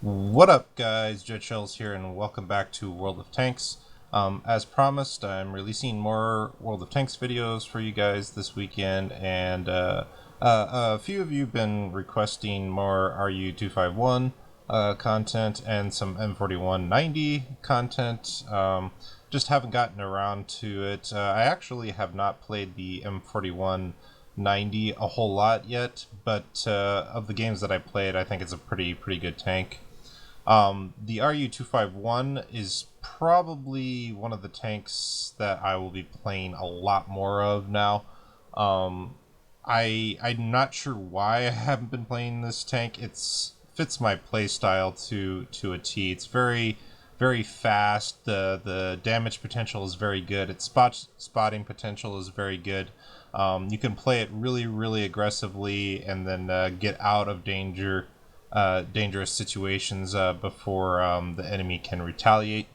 What up, guys? Jet Shells here, and welcome back to World of Tanks. As promised, I'm releasing more World of Tanks videos for you guys this weekend, and a few of you have been requesting more RU-251 content and some M4190 content. Just haven't gotten around to it. I actually have not played the M4190 a whole lot yet, but of the games that I played, I think it's a pretty good tank. The RU-251 is probably one of the tanks that I will be playing a lot more of now. I'm not sure why I haven't been playing this tank. It's fits my playstyle to a T. It's very fast. The damage potential is very good. Its spotting potential is very good. You can play it really aggressively and then get out of dangerous situations before the enemy can retaliate.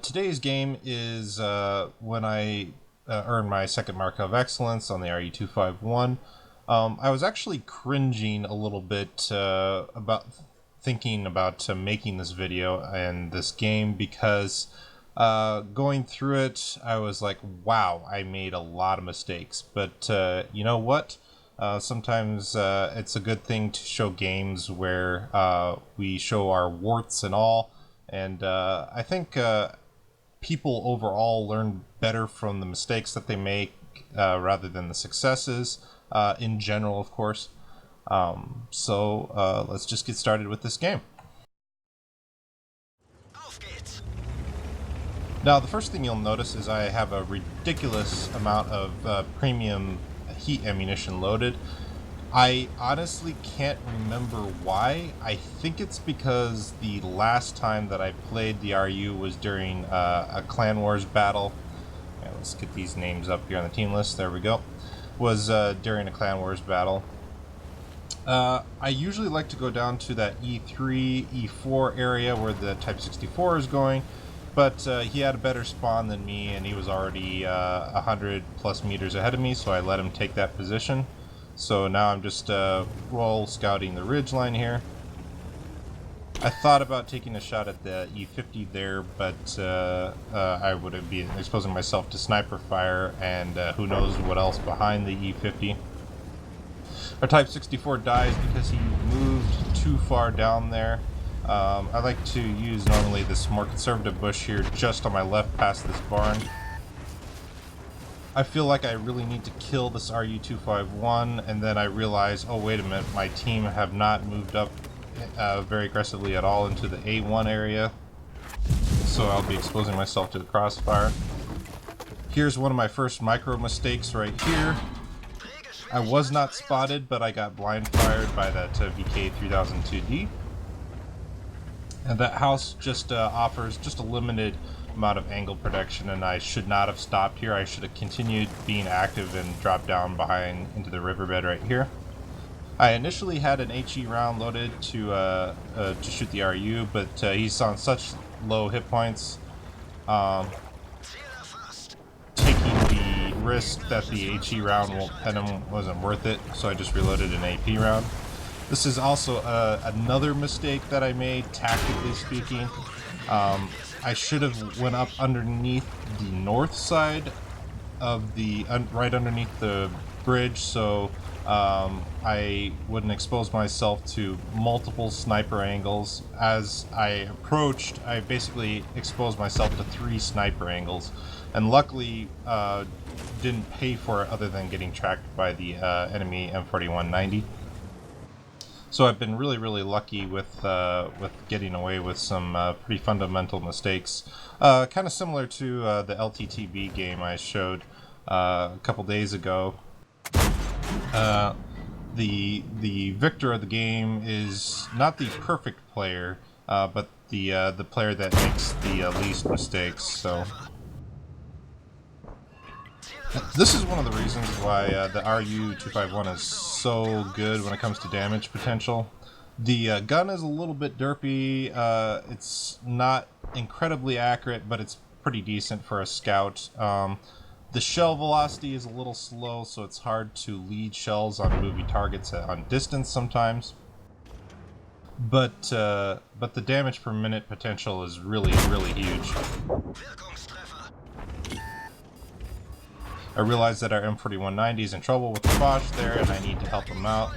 Today's game is when I earned my second mark of excellence on the RU-251. I was actually cringing a little bit about thinking about making this video and this game because going through it, I was like, wow, I made a lot of mistakes. But you know what? Sometimes it's a good thing to show games where we show our warts and all, and I think people overall learn better from the mistakes that they make rather than the successes in general, of course. So let's just get started with this game. Now, the first thing you'll notice is I have a ridiculous amount of premium heat ammunition loaded. I honestly can't remember why. I think it's because the last time that I played the RU was during a Clan Wars battle. Yeah, let's get these names up here on the team list. There we go. Was during a Clan Wars battle. I usually like to go down to that E3, E4 area where the Type 64 is going. But he had a better spawn than me, and he was already 100 plus meters ahead of me, so I let him take that position. So now I'm just roll scouting the ridgeline here. I thought about taking a shot at the E50 there, but I would be exposing myself to sniper fire, and who knows what else behind the E50. Our Type 64 dies because he moved too far down there. I like to use normally this more conservative bush here just on my left past this barn. I feel like I really need to kill this RU-251, and then I realize, oh wait a minute, my team have not moved up very aggressively at all into the A1 area, so I'll be exposing myself to the crossfire. Here's one of my first micro mistakes right here. I was not spotted, but I got blind fired by that VK3002D. And that house just offers just a limited amount of angle protection, and I should not have stopped here. I should have continued being active and dropped down behind into the riverbed right here. I initially had an HE round loaded to shoot the RU, but he's on such low hit points. Taking the risk that the HE round won't pen him wasn't worth it, so I just reloaded an AP round. This is also another mistake that I made, tactically speaking. I should have went up underneath the north side of the, right underneath the bridge, so I wouldn't expose myself to multiple sniper angles. As I approached, I basically exposed myself to 3 sniper angles, and luckily didn't pay for it other than getting tracked by the enemy M4190. So I've been really lucky with getting away with some pretty fundamental mistakes, kind of similar to the LTTB game I showed a couple days ago. The victor of the game is not the perfect player, but the player that makes the least mistakes. So this is one of the reasons why the RU-251 is so good when it comes to damage potential. The gun is a little bit derpy. It's not incredibly accurate, but it's pretty decent for a scout. The shell velocity is a little slow, so it's hard to lead shells on moving targets on distance sometimes. but the damage per minute potential is really huge. I realize that our M4190 is in trouble with the Bosch there, and I need to help him out.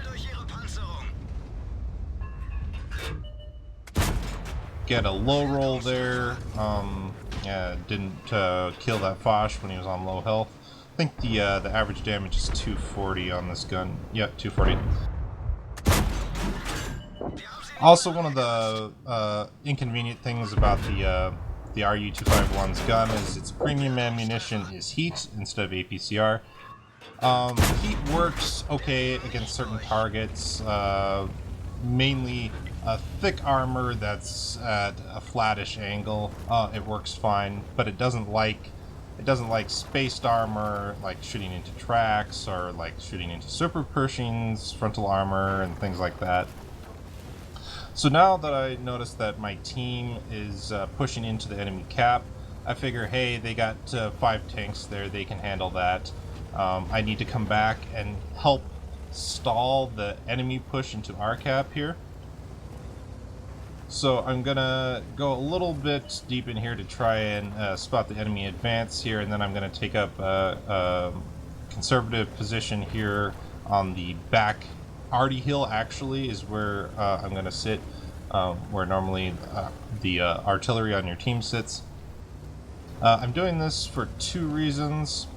Get a low roll there. Yeah, didn't kill that Foch when he was on low health. I think the average damage is 240 on this gun. Yeah, 240. Also, one of the inconvenient things about the RU-251's gun is its premium ammunition is heat instead of APCR. Heat works okay against certain targets, mainly a thick armor that's at a flattish angle. It works fine, but it doesn't like spaced armor, like shooting into tracks or like shooting into super Pershings, frontal armor, and things like that. So now that I noticed that my team is pushing into the enemy cap, I figure, hey, they got 5 tanks there, they can handle that. I need to come back and help stall the enemy push into our cap here. So I'm gonna go a little bit deep in here to try and spot the enemy advance here, and then I'm gonna take up a conservative position here on the back. Arty Hill actually is where I'm gonna sit, where normally the artillery on your team sits. I'm doing this for 2 reasons.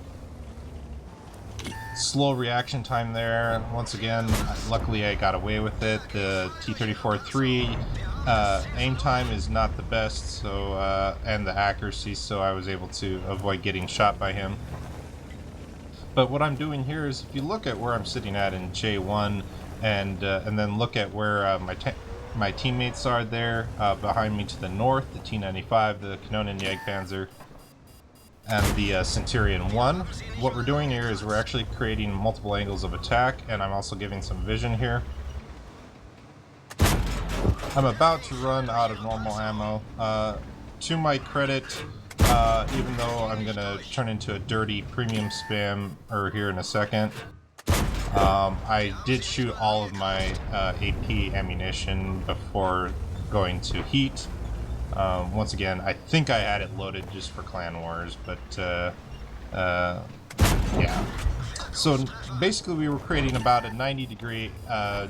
Slow reaction time there. Once again, luckily I got away with it. The T-34-3 aim time is not the best, so and the accuracy, so I was able to avoid getting shot by him. But what I'm doing here is, if you look at where I'm sitting at in J1, and then look at where my teammates are there behind me to the north, the T-95, the Kanonen Jagdpanzer, and the Centurion 1. What we're doing here is we're actually creating multiple angles of attack, and I'm also giving some vision here. I'm about to run out of normal ammo. To my credit, even though I'm gonna turn into a dirty premium spammer here in a second, I did shoot all of my AP ammunition before going to heat. Once again, I think I had it loaded just for Clan Wars, but yeah. So basically we were creating about a 90-degree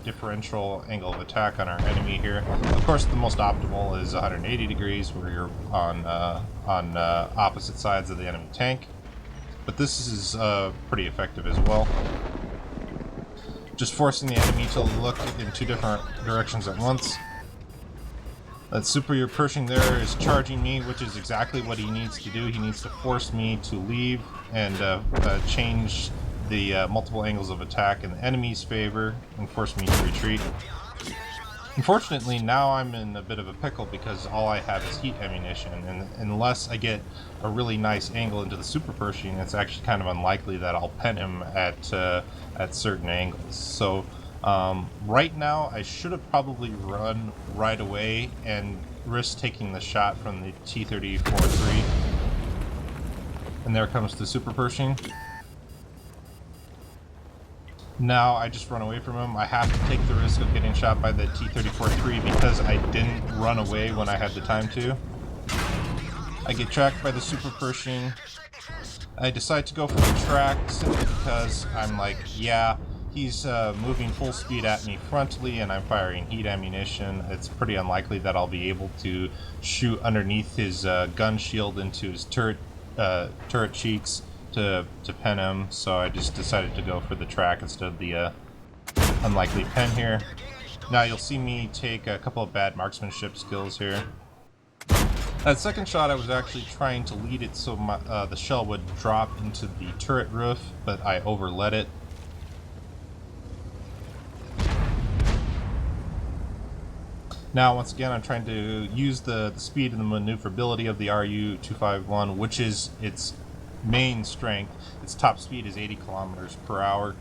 differential angle of attack on our enemy here. Of course, the most optimal is 180 degrees, where you're on opposite sides of the enemy tank. But this is pretty effective as well. Just forcing the enemy to look in 2 different directions at once. That superior Pershing there is charging me, which is exactly what he needs to do. He needs to force me to leave and change the multiple angles of attack in the enemy's favor and force me to retreat. Unfortunately, now I'm in a bit of a pickle because all I have is heat ammunition, and unless I get a really nice angle into the super Pershing, it's actually kind of unlikely that I'll pen him at certain angles. So right now I should have probably run right away and risk taking the shot from the T-34-3. And there comes the super Pershing. Now I just run away from him. I have to take the risk of getting shot by the T-34-3 because I didn't run away when I had the time to. I get tracked by the super Pershing. I decide to go for the track simply because I'm like, yeah, he's moving full speed at me frontally and I'm firing heat ammunition. It's pretty unlikely that I'll be able to shoot underneath his gun shield into his turret cheeks to pen him, so I just decided to go for the track instead of the unlikely pen here. Now you'll see me take a couple of bad marksmanship skills here. That second shot I was actually trying to lead it so the shell would drop into the turret roof, but I overlet it. Now once again I'm trying to use the speed and the maneuverability of the RU-251, which is its main strength. Its top speed is 80 kilometers per hour,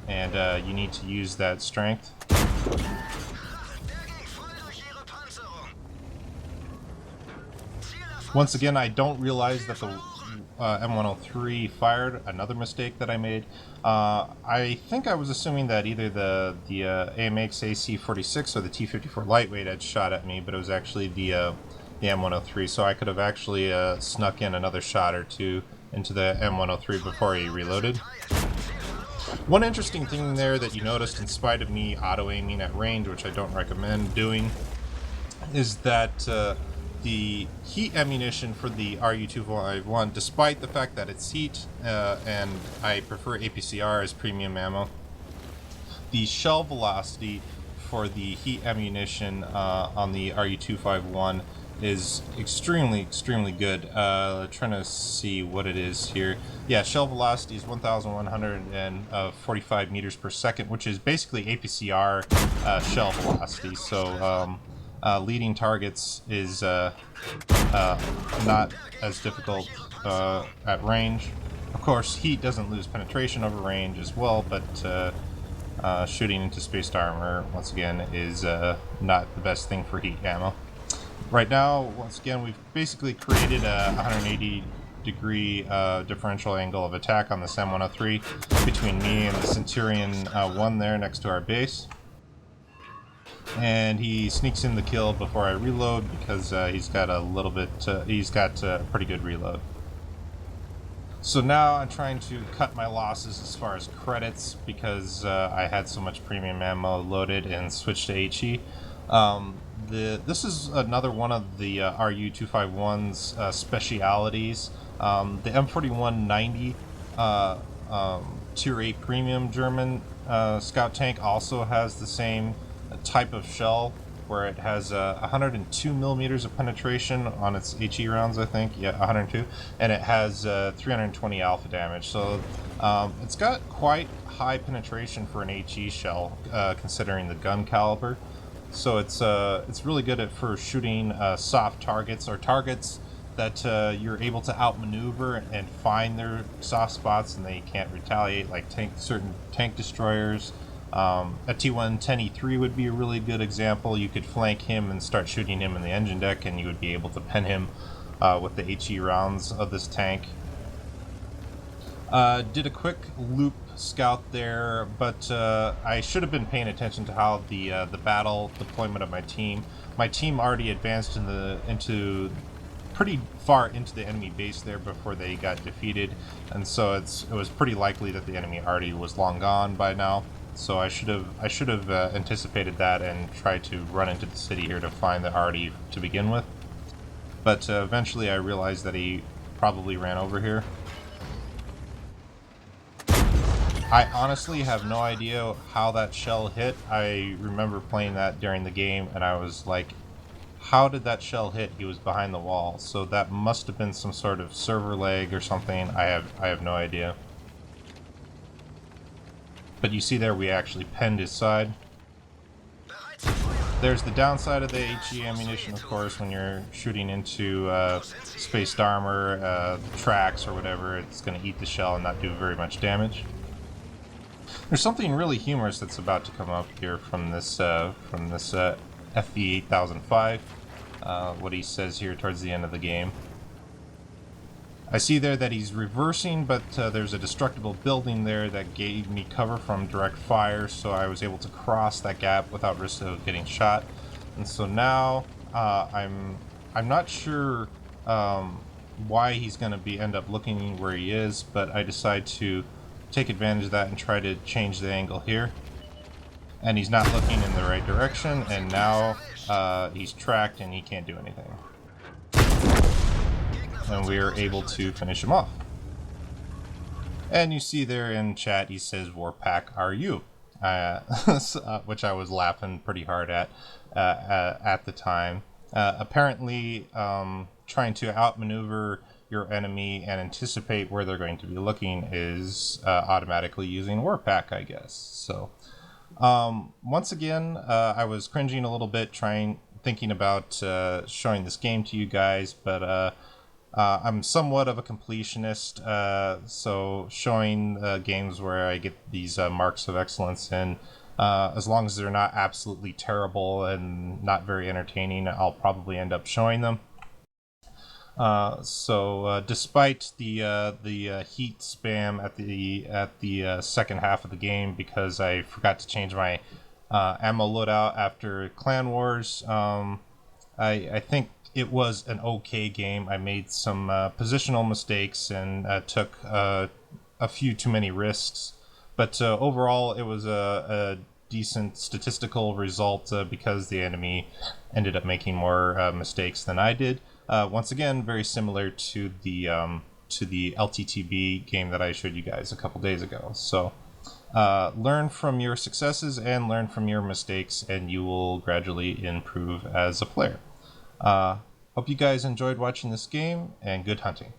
and you need to use that strength. Once again, I don't realize that M103 fired. Another mistake that I made. I think I was assuming that either the AMX AC-46 or the T-54 lightweight had shot at me, but it was actually the M103. So I could have actually snuck in another shot or two into the M103 before he reloaded. One interesting thing there that you noticed, in spite of me auto-aiming at range, which I don't recommend doing, is that the heat ammunition for the RU-251, despite the fact that it's heat and I prefer APCR as premium ammo, the shell velocity for the heat ammunition on the RU-251 is extremely good. Trying to see what it is here. Yeah, shell velocity is 1,145 meters per second, which is basically APCR shell velocity. So leading targets is not as difficult at range. Of course, heat doesn't lose penetration over range as well, but shooting into spaced armor, once again, is not the best thing for heat ammo. Right now, once again, we've basically created a 180-degree differential angle of attack on this M103 between me and the Centurion 1 there next to our base. And he sneaks in the kill before I reload because he's got a pretty good reload. So now I'm trying to cut my losses as far as credits because I had so much premium ammo loaded and switched to HE. This is another one of the RU-251's specialities. The M4190 Tier 8 Premium German scout tank also has the same type of shell, where it has 102 millimeters of penetration on its HE rounds, I think. Yeah, 102. And it has 320 alpha damage. So it's got quite high penetration for an HE shell, considering the gun caliber. So it's really good for shooting soft targets, or targets that you're able to outmaneuver and find their soft spots and they can't retaliate, like certain tank destroyers. A T-110E3 would be a really good example. You could flank him and start shooting him in the engine deck, and you would be able to pin him with the HE rounds of this tank. Did a quick loop scout there, but I should have been paying attention to how the battle deployment of my team. My team already advanced into pretty far into the enemy base there before they got defeated, and so it was pretty likely that the enemy already was long gone by now. So I should have anticipated that and tried to run into the city here to find the Howdy to begin with. But eventually I realized that he probably ran over here. I honestly have no idea how that shell hit. I remember playing that during the game and I was like, how did that shell hit? He was behind the wall. So that must have been some sort of server lag or something. I have no idea. But you see there, we actually penned his side. There's the downside of the HE ammunition, of course, when you're shooting into spaced armor, tracks or whatever, it's going to eat the shell and not do very much damage. There's something really humorous that's about to come up here from this FV8005, what he says here towards the end of the game. I see there that he's reversing, but there's a destructible building there that gave me cover from direct fire, so I was able to cross that gap without risk of getting shot. And so now I'm not sure why he's going to end up looking where he is, but I decide to take advantage of that and try to change the angle here. And he's not looking in the right direction, and now he's tracked and he can't do anything. And we are able to finish him off. And you see there in chat he says Warpack RU, which I was laughing pretty hard at the time. Apparently trying to outmaneuver your enemy and anticipate where they're going to be looking is automatically using Warpack, I guess. So once again, I was cringing a little bit thinking about showing this game to you guys, but I'm somewhat of a completionist, so showing games where I get these marks of excellence in, as long as they're not absolutely terrible and not very entertaining, I'll probably end up showing them. Despite the heat spam at the second half of the game, because I forgot to change my ammo loadout after Clan Wars, I think it was an okay game. I made some positional mistakes and took a few too many risks, but overall it was a decent statistical result because the enemy ended up making more mistakes than I did. Once again, very similar to the LTTB game that I showed you guys a couple days ago. So learn from your successes and learn from your mistakes, and you will gradually improve as a player. Hope you guys enjoyed watching this game, and good hunting.